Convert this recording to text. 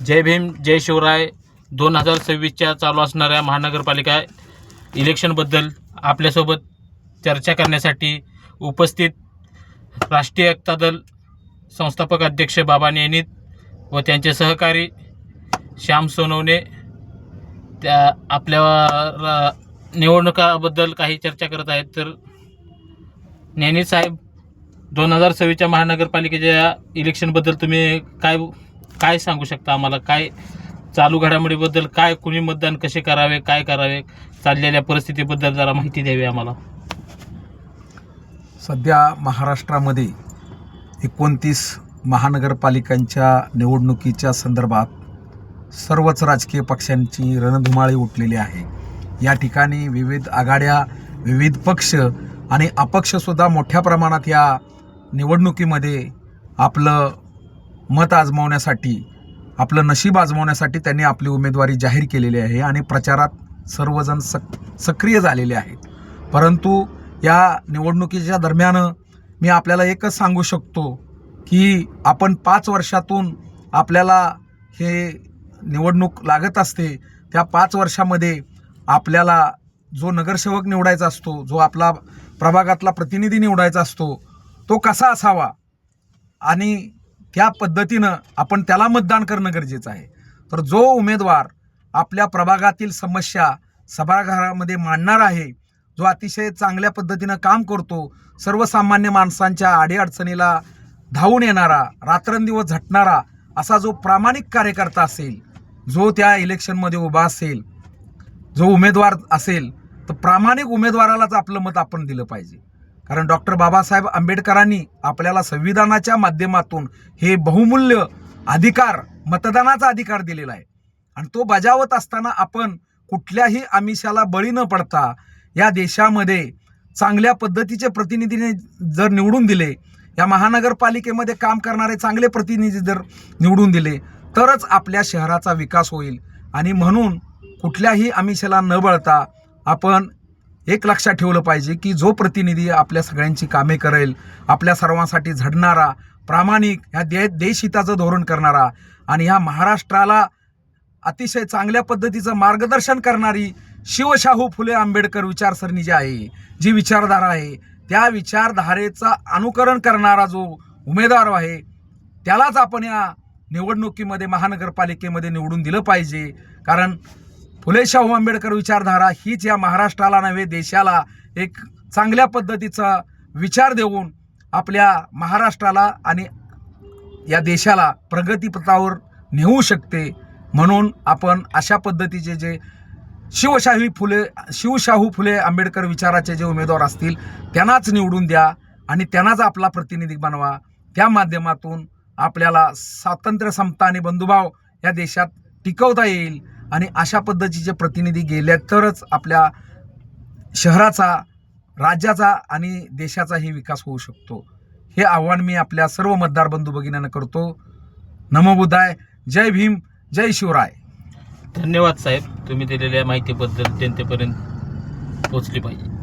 जय भीम जय शिवराय. 2026च्या चालू असणाऱ्या महानगरपालिका इलेक्शनबद्दल आपल्यासोबत चर्चा करण्यासाठी उपस्थित राष्ट्रीय एकता दल संस्थापक अध्यक्ष बाबा नेनित व त्यांचे सहकारी श्याम सोनवणे त्या आपल्या निवडणुकाबद्दल काही चर्चा करत आहेत. तर नेनित साहेब, 2026च्या महानगरपालिकेच्या इलेक्शनबद्दल तुम्ही काय सांगू शकता आम्हाला? काय चालू घडामोडीबद्दल, काय कुणी मतदान कसे करावे, काय करावे, चाललेल्या परिस्थितीबद्दल जरा माहिती द्यावी आम्हाला. सध्या महाराष्ट्रामध्ये 29 महानगरपालिकांच्या निवडणुकीच्या संदर्भात सर्वच राजकीय पक्षांची रणधुमाळी उठलेली आहे. या ठिकाणी विविध आघाड्या, विविध पक्ष आणि अपक्षसुद्धा मोठ्या प्रमाणात या निवडणुकीमध्ये आपलं मत आजमावण्यासाठी, आपलं नशीब आजमावण्यासाठी त्यांनी आपली उमेदवारी जाहीर केलेली आहे आणि प्रचारात सर्वजण सक्रिय झालेले आहेत. परंतु या निवडणुकीच्या दरम्यान मी आपल्याला एकच सांगू शकतो की आपण 5 वर्षातून आपल्याला हे निवडणूक लागत असते. त्या 5 वर्षामध्ये आपल्याला जो नगरसेवक निवडायचा असतो, जो आपला प्रभागातला प्रतिनिधी निवडायचा असतो, तो कसा असावा आणि त्या पद्धतीनं आपण त्याला मतदान करणं गरजेचं आहे. तर जो उमेदवार आपल्या प्रभागातील समस्या सभागृहामध्ये मांडणार आहे, जो अतिशय चांगल्या पद्धतीनं काम करतो, सर्वसामान्य माणसांच्या अडीअडचणीला धावून येणारा, रात्रंदिवस झटणारा असा जो प्रामाणिक कार्यकर्ता असेल, जो त्या इलेक्शनमध्ये उभा असेल, जो उमेदवार असेल, तर प्रामाणिक उमेदवारालाच आपलं मत आपण दिलं पाहिजे. कारण डॉक्टर बाबासाहेब आंबेडकरांनी आपल्याला संविधानाच्या माध्यमातून हे बहुमूल्य अधिकार, मतदानाचा अधिकार दिलेला आहे आणि तो बजावत असताना आपण कुठल्याही आमिषाला बळी न पडता या देशामध्ये चांगल्या पद्धतीचे प्रतिनिधीने जर निवडून दिले, या महानगरपालिकेमध्ये काम करणारे चांगले प्रतिनिधी जर निवडून दिले, तरच आपल्या शहराचा विकास होईल. आणि म्हणून कुठल्याही आमिषाला न बळता आपण एक लक्षात ठेवलं पाहिजे की जो प्रतिनिधी आपल्या सगळ्यांची कामे करेल, आपल्या सर्वांसाठी झडणारा, प्रामाणिक, ह्या देशहिताचं धोरण करणारा आणि ह्या महाराष्ट्राला अतिशय चांगल्या पद्धतीचं मार्गदर्शन करणारी शिवशाहू फुले आंबेडकर विचारसरणी जी आहे, जी विचारधारा आहे, त्या विचारधारेचं अनुकरण करणारा जो उमेदवार आहे, त्यालाच आपण या निवडणुकीमध्ये, महानगरपालिकेमध्ये निवडून दिलं पाहिजे. कारण फुले शाहू आंबेडकर विचारधारा हीच या महाराष्ट्राला नव्हे, देशाला एक चांगल्या पद्धतीचा विचार देऊन आपल्या महाराष्ट्राला आणि या देशाला प्रगतीपथावर नेऊ शकते. म्हणून आपण अशा पद्धतीचे जे शिवशाहू फुले आंबेडकर विचाराचे जे उमेदवार असतील त्यांनाच निवडून द्या आणि त्यांनाच आपला प्रतिनिधी बनवा. त्या माध्यमातून आपल्याला स्वातंत्र्य, समता आणि बंधुभाव या देशात टिकवता येईल आणि अशा पद्धतीचे प्रतिनिधी गेले तरच आपल्या शहराचा, राज्याचा आणि देशाचाही विकास होऊ शकतो. हे आव्हान मी आपल्या सर्व मतदार बंधू भगिनींना करतो. नमो बुद्धाय. जय भीम जय शिवराय. धन्यवाद साहेब, तुम्ही दिलेल्या माहितीबद्दल जनतेपर्यंत पोहोचली पाहिजे.